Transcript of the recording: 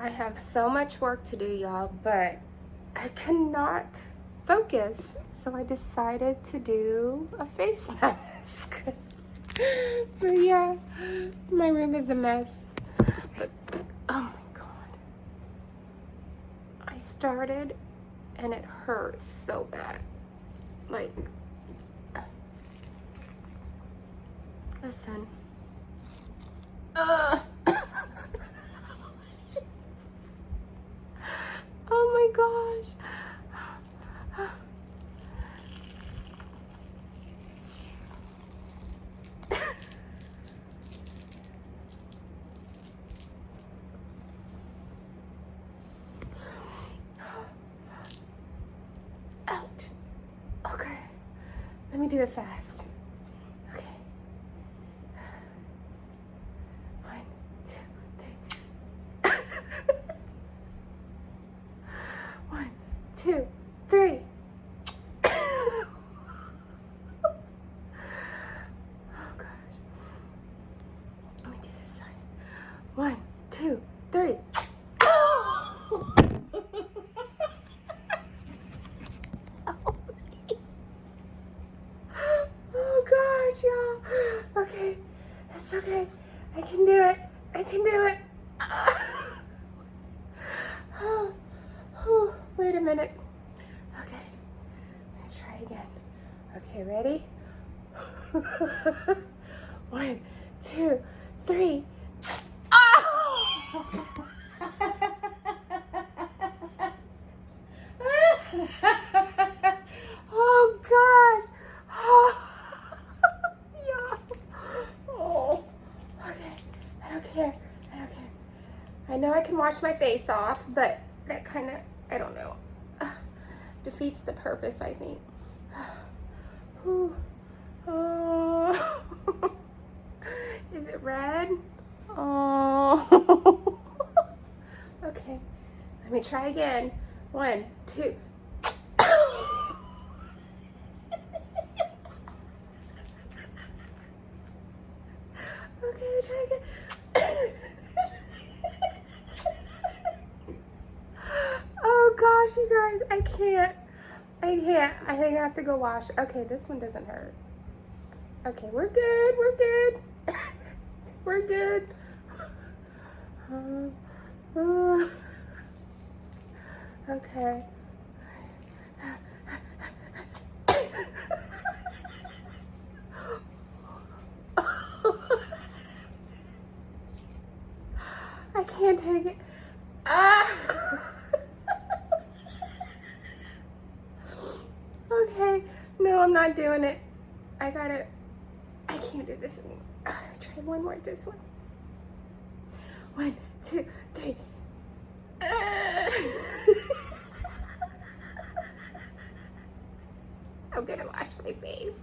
I have so much work to do, y'all, but I cannot focus, so I decided to do a face mask. But yeah, my room is a mess. But oh my god, I started and it hurts so bad. Like, listen. Oh my gosh. Out. Okay. Let me do it fast. Okay. 1, 2, 3. 1, 2, 3. Oh gosh. Let me do this side. 1, 2, 3. Oh gosh, y'all. Okay, it's okay. I can do it. I can do it. Oh, wait a minute. Okay, let's try again. Okay, ready? 1, 2, 3. Oh! Oh gosh. Oh. Yeah. Oh. Okay. I don't care. I don't care. I know I can wash my face off, but that kind of, I don't know, defeats the purpose, I think. Whew. Oh. Is it red? Oh. Okay. Let me try again. 1, 2. Okay, try again. Oh gosh, you guys, I can't. I think I have to go wash. Okay, this one doesn't hurt. Okay, we're good. We're good. We're good. Okay. I can't take it. Okay, no, I'm not doing it. I can't do this anymore. Try one more, this one. 1, 2, 3. I'm gonna wash my face.